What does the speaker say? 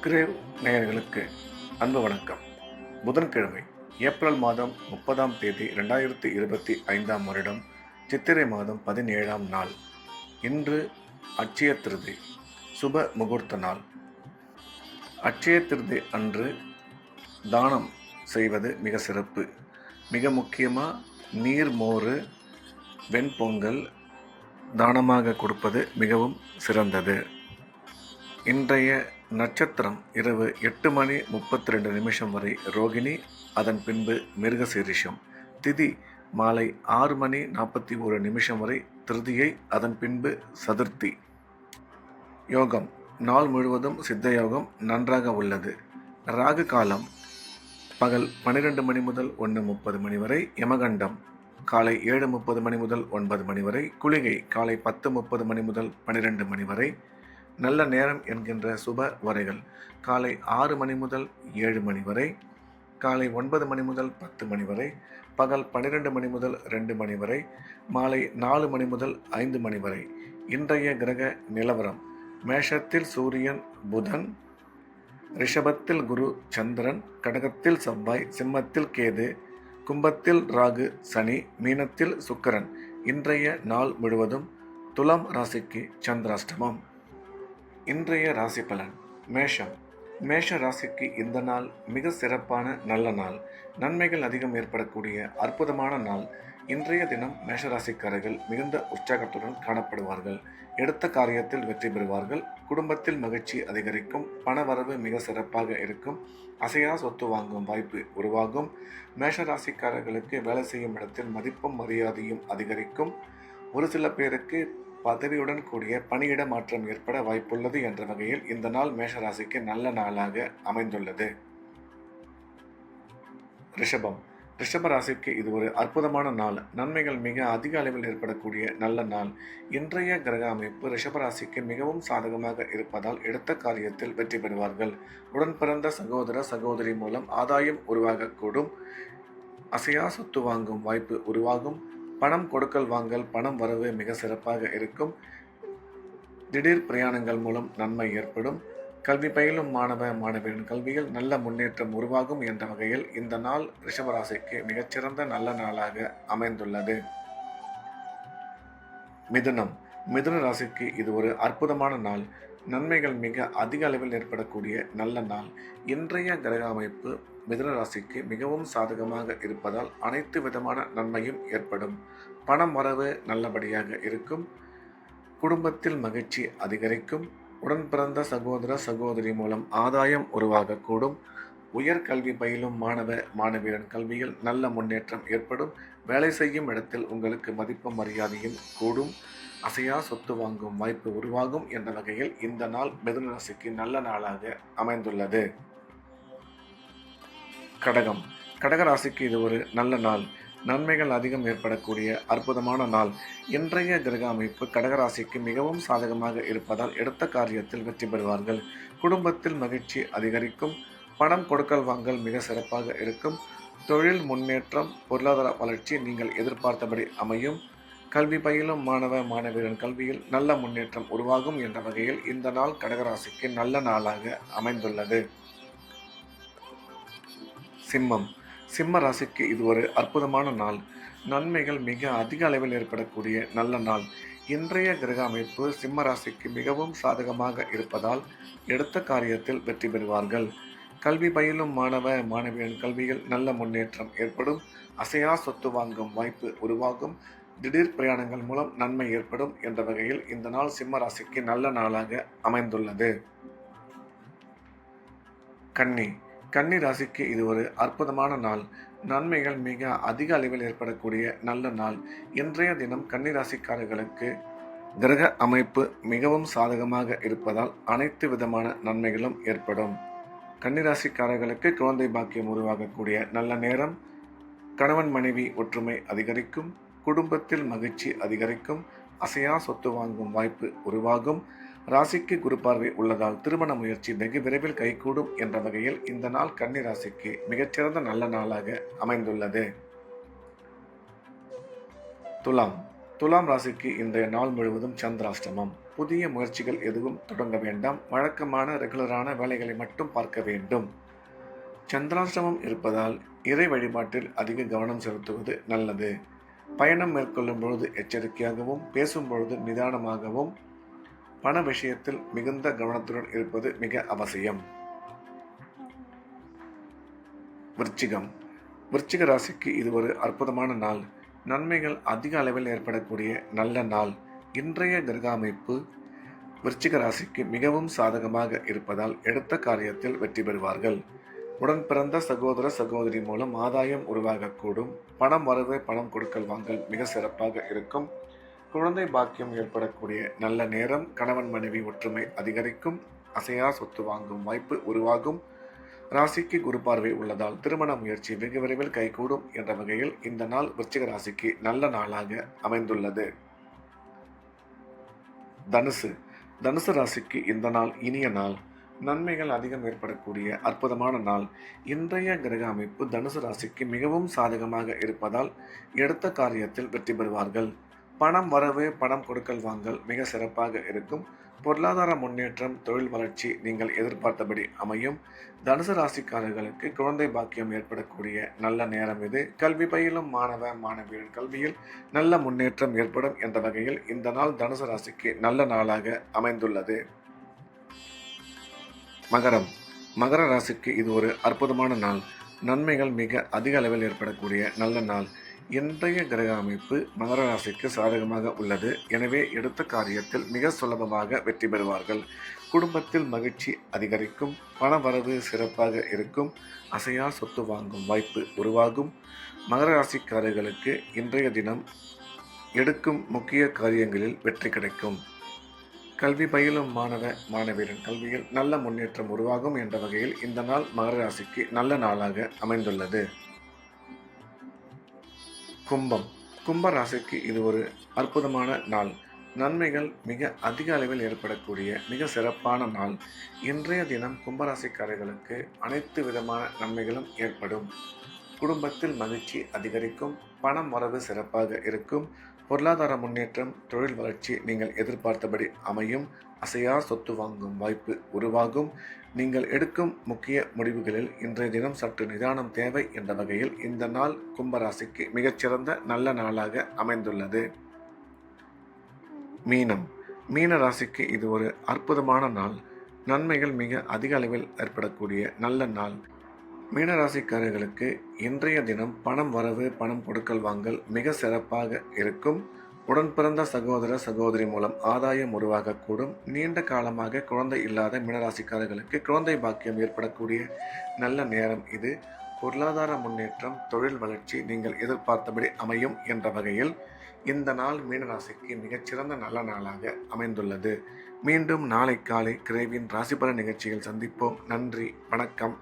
Subscribe நேயர்களுக்கு அன்பு வணக்கம். புதன்கிழமை ஏப்ரல் மாதம் 30ஆம் தேதி 2025ஆம் வருடம் சித்திரை மாதம் 17ஆம் நாள். இன்று அட்சய திருதி, சுப முகூர்த்த நாள். அட்சய திருதி அன்று தானம் செய்வது மிக சிறப்பு. மிக முக்கியமாக நீர்மோர், வெண்பொங்கல் தானமாக கொடுப்பது மிகவும் சிறந்தது. இன்றைய நட்சத்திரம் இரவு 8:32 வரை ரோகிணி, அதன் பின்பு மிருகசீரிஷம். திதி மாலை 6:41 வரை திருதியை, அதன் பின்பு சதுர்த்தி. யோகம் நாள் முழுவதும் சித்த யோகம் நன்றாக உள்ளது. ராகு காலம் பகல் 12 மணி முதல் 1:30 வரை, யமகண்டம் காலை 7:30 முதல் 9 வரை, குளிகை காலை 10:30 முதல் 12 வரை. நல்ல நேரம் என்கின்ற சுப வரைகள் காலை 6 முதல் 7 வரை, காலை 9 முதல் 10 வரை, பகல் 12 முதல் 2 வரை, மாலை 4 முதல் 5 வரை. இன்றைய கிரக நிலவரம்: மேஷத்தில் சூரியன் புதன், ரிஷபத்தில் குரு சந்திரன், கடகத்தில் செவ்வாய், சிம்மத்தில் கேது, கும்பத்தில் ராகு சனி, மீனத்தில் சுக்கிரன். இன்றைய நாள் முழுவதும் துலாம் ராசிக்கு சந்திராஷ்டமம். இன்றைய ராசி பலன்: மேஷம். மேஷ ராசிக்கு இந்த நாள் மிக சிறப்பான நல்ல நாள். நன்மைகள் அதிகம் ஏற்படக்கூடிய அற்புதமான நாள். இன்றைய தினம் மேஷராசிக்காரர்கள் மிகுந்த உற்சாகத்துடன் காணப்படுவார்கள். எடுத்த காரியத்தில் வெற்றி பெறுவார்கள். குடும்பத்தில் மகிழ்ச்சி அதிகரிக்கும். பணவரவு மிக சிறப்பாக இருக்கும். அசையா சொத்து வாங்கும் வாய்ப்பு உருவாகும். மேஷராசிக்காரர்களுக்கு வேலை செய்யும் இடத்தில் மதிப்பும் மரியாதையும் அதிகரிக்கும். ஒரு சில பேருக்கு பதவியுடன் கூடிய பணியிட மாற்றம் ஏற்பட வாய்ப்புள்ளது என்ற வகையில் இந்த நாள் மேஷராசிக்கு நல்ல நாளாக அமைந்துள்ளது. ரிஷபம். ரிஷப ராசிக்கு இது ஒரு அற்புதமான நாள். நன்மைகள் மிக அதிக அளவில் ஏற்படக்கூடிய நல்ல நாள். இன்றைய கிரக அமைப்பு ரிஷபராசிக்கு மிகவும் சாதகமாக இருப்பதால் எடுத்த காரியத்தில் வெற்றி பெறுவார்கள். உடன் பிறந்த சகோதர சகோதரி மூலம் ஆதாயம் உருவாகக்கூடும். அசையா சொத்து வாங்கும் வாய்ப்பு உருவாகும். பணம் கொடுக்கல் வாங்கல், பணம் வரவு மிக சிறப்பாக இருக்கும். திடீர் பிரயாணங்கள் மூலம் நன்மை ஏற்படும். கல்வி பயிலும் மாணவ மாணவியரின் கல்வியில் நல்ல முன்னேற்றம் உருவாகும் என்ற வகையில் இந்த நாள் ரிஷபராசிக்கு மிகச்சிறந்த நல்ல நாளாக அமைந்துள்ளது. மிதுனம். மிதுன ராசிக்கு இது ஒரு அற்புதமான நாள். நன்மைகள் மிக அதிக அளவில் ஏற்படக்கூடிய நல்ல நாள். இன்றைய கிரக அமைப்பு மிதுன ராசிக்கு மிகவும் சாதகமாக இருப்பதால் அனைத்து விதமான நன்மையும் ஏற்படும். பணம் வரவு நல்லபடியாக இருக்கும். குடும்பத்தில் மகிழ்ச்சி அதிகரிக்கும். உடன் பிறந்த சகோதர சகோதரி மூலம் ஆதாயம் உருவாகக்கூடும். உயர்கல்வி பயிலும் மாணவ மாணவியரின் கல்வியில் நல்ல முன்னேற்றம் ஏற்படும். வேலை செய்யும் இடத்தில் உங்களுக்கு மதிப்பும் மரியாதையும் கூடும். அசையா சொத்து வாங்கும் வாய்ப்பு உருவாகும் என்ற வகையில் இந்த நாள் மிதுன ராசிக்கு நல்ல நாளாக அமைந்துள்ளது. கடகம். கடக ராசிக்கு இது ஒரு நல்ல நாள். நன்மைகள் அதிகம் ஏற்படக்கூடிய அற்புதமான நாள். இன்றைய கிரக அமைப்பு கடகராசிக்கு மிகவும் சாதகமாக இருப்பதால் எடுத்த காரியத்தில் வெற்றி பெறுவார்கள். குடும்பத்தில் மகிழ்ச்சி அதிகரிக்கும். பணம் கொடுக்கல் வாங்கல் மிக சிறப்பாக இருக்கும். தொழில் முன்னேற்றம், பொருளாதார வளர்ச்சி நீங்கள் எதிர்பார்த்தபடி அமையும். கல்வி பயிலும் மாணவ மாணவியரின் கல்வியில் நல்ல முன்னேற்றம் உருவாகும் என்ற வகையில் இந்த நாள் கடகராசிக்கு நல்ல நாளாக அமைந்துள்ளது. சிம்மம். சிம்ம ராசிக்கு இது ஒரு அற்புதமான நாள். நன்மைகள் மிக அதிக அளவில் ஏற்படக்கூடிய நல்ல நாள். இன்றைய கிரக அமைப்பு சிம்ம ராசிக்கு மிகவும் சாதகமாக இருப்பதால் எடுத்த காரியத்தில் வெற்றி பெறுவார்கள். கல்வி பயிலும் மாணவ மாணவியரின் கல்வியில் நல்ல முன்னேற்றம் ஏற்படும். அசையா சொத்து வாங்கும் வாய்ப்பு உருவாகும். திடீர் பிரயாணங்கள் மூலம் நன்மை ஏற்படும் என்ற வகையில் இந்த நாள் சிம்ம ராசிக்கு நல்ல நாளாக அமைந்துள்ளது. கன்னி. கன்னி ராசிக்கு இது ஒரு அற்புதமான நாள். நன்மைகள் மிக அதிக அளவில் ஏற்படக்கூடிய நல்ல நாள். இன்றைய தினம் கன்னி ராசிக்காரர்களுக்கு கிரக அமைப்பு மிகவும் சாதகமாக இருப்பதால் அனைத்து விதமான நன்மைகளும் ஏற்படும். கன்னிராசிக்காரர்களுக்கு குழந்தை பாக்கியம் உருவாகக்கூடிய நல்ல நேரம். கணவன் மனைவி ஒற்றுமை அதிகரிக்கும். குடும்பத்தில் மகிழ்ச்சி அதிகரிக்கும். அசையா சொத்து வாங்கும் வாய்ப்பு உருவாகும். ராசிக்கு குரு பார்வை உள்ளதால் திருமண முயற்சி வெகு விரைவில் கைகூடும் என்ற வகையில் இந்த நாள் கன்னி ராசிக்கு மிகச்சிறந்த நல்ல நாளாக அமைந்துள்ளது. துலாம். துலாம் ராசிக்கு இன்றைய நாள் முழுவதும் சந்திராஷ்டமம். புதிய முயற்சிகள் எதுவும் தொடங்க வேண்டாம். வழக்கமான ரெகுலரான வேலைகளை மட்டும் பார்க்க வேண்டும். சந்திராஷ்டமம் இருப்பதால் இறை வழிபாட்டில் அதிக கவனம் செலுத்துவது நல்லது. பயணம் மேற்கொள்ளும் பொழுது எச்சரிக்கையாகவும், பேசும் பொழுது நிதானமாகவும், பண விஷயத்தில் மிகுந்த கவனத்துடன் இருப்பது மிக அவசியம். விருச்சிகம். விருச்சிக ராசிக்கு இது ஒரு அற்புதமான நாள். நன்மைகள் அதிக அளவில் ஏற்படக்கூடிய நல்ல நாள். இன்றைய கிரக அமைப்பு விருச்சிக ராசிக்கு மிகவும் சாதகமாக இருப்பதால் எடுத்த காரியத்தில் வெற்றி பெறுவார்கள். உடன் பிறந்த சகோதர சகோதரி மூலம் ஆதாயம் உருவாகக்கூடும். பணம் வரவு, பணம் கொடுக்கல் வாங்கல் மிக சிறப்பாக இருக்கும். குழந்தை பாக்கியம் ஏற்படக்கூடிய நல்ல நேரம். கணவன் மனைவி ஒற்றுமை அதிகரிக்கும். அசையா சொத்து வாங்கும் வாய்ப்பு உருவாகும். ராசிக்கு குரு பார்வை உள்ளதால் திருமண முயற்சி வெகு விரைவில் கைகூடும் என்ற வகையில் இந்த நாள் விருச்சிக ராசிக்கு நல்ல நாளாக அமைந்துள்ளது. தனுசு. தனுசு ராசிக்கு இந்த நாள் இனிய நாள். நன்மைகள் அதிகம் ஏற்படக்கூடிய அற்புதமான நாள். இன்றைய கிரக அமைப்பு தனுசு ராசிக்கு மிகவும் சாதகமாக இருப்பதால் எடுத்த காரியத்தில் வெற்றி பெறுவார்கள். பணம் வரவு, பணம் கொடுக்கல் வாங்கல் மிக சிறப்பாக இருக்கும். பொருளாதார முன்னேற்றம், தொழில் வளர்ச்சி நீங்கள் எதிர்பார்த்தபடி அமையும். தனுசு ராசிக்காரர்களுக்கு குழந்தை பாக்கியம் ஏற்படக்கூடிய நல்ல நேரம் இது. கல்வி பயிலும் மாணவ மாணவியர் கல்வியில் நல்ல முன்னேற்றம் ஏற்படும் என்ற வகையில் இந்த நாள் தனுசு ராசிக்கு நல்ல நாளாக அமைந்துள்ளது. மகரம். மகர ராசிக்கு இது ஒரு அற்புதமான நாள். நன்மைகள் மிக அதிக அளவில் ஏற்படக்கூடிய நல்ல நாள். இன்றைய கிரக அமைப்பு மகர ராசிக்கு சாதகமாக உள்ளது. எனவே எடுத்த காரியத்தில் மிக சுலபமாக வெற்றி பெறுவார்கள். குடும்பத்தில் மகிழ்ச்சி அதிகரிக்கும். பண வரவு சிறப்பாக இருக்கும். அசையா சொத்து வாங்கும் வாய்ப்பு உருவாகும். மகர ராசிக்காரர்களுக்கு இன்றைய தினம் எடுக்கும் முக்கிய காரியங்களில் வெற்றி கிடைக்கும். கல்வி பயிலும் மாணவ மாணவியரின் கல்வியில் நல்ல முன்னேற்றம் உருவாகும் என்ற வகையில் இந்த நாள் மகர ராசிக்கு நல்ல நாளாக அமைந்துள்ளது. கும்பம். கும்ப ராசிக்கு இது ஒரு அற்புதமான நாள். நன்மைகள் மிக அதிக அளவில் ஏற்படக்கூடிய மிக சிறப்பான நாள். இன்றைய தினம் கும்பராசிக்காரர்களுக்கு அனைத்து விதமான நன்மைகளும் ஏற்படும். குடும்பத்தில் மகிழ்ச்சி அதிகரிக்கும். பணம் வரவு சிறப்பாக இருக்கும். பொருளாதார முன்னேற்றம், தொழில் வளர்ச்சி நீங்கள் எதிர்பார்த்தபடி அமையும். அசையா சொத்து வாங்கும் வாய்ப்பு உருவாகும். நீங்கள் எடுக்கும் முக்கிய முடிவுகளில் இன்றைய தினம் சற்று நிதானம் தேவை என்ற வகையில் இந்த நாள் கும்பராசிக்கு மிகச்சிறந்த நல்ல நாளாக அமைந்துள்ளது. மீனம். மீன ராசிக்கு இது ஒரு அற்புதமான நாள். நன்மைகள் மிக அதிக அளவில் ஏற்படக்கூடிய நல்ல நாள். மீனராசிக்காரர்களுக்கு இன்றைய தினம் பணம் வரவு, பணம் கொடுக்கல் வாங்கல் மிக சிறப்பாக இருக்கும். உடன் பிறந்த சகோதர சகோதரி மூலம் ஆதாயம் உருவாகக்கூடும். நீண்ட காலமாக குழந்தை இல்லாத மீனராசிக்காரர்களுக்கு குழந்தை பாக்கியம் ஏற்படக்கூடிய நல்ல நேரம் இது. பொருளாதார முன்னேற்றம், தொழில் வளர்ச்சி நீங்கள் எதிர்பார்த்தபடி அமையும் என்ற வகையில் இந்த நாள் மீனராசிக்கு மிகச்சிறந்த நல்ல நாளாக அமைந்துள்ளது. மீண்டும் நாளை காலை கிரேவின் ராசிபலன் நிகழ்ச்சியில் சந்திப்போம். நன்றி, வணக்கம்.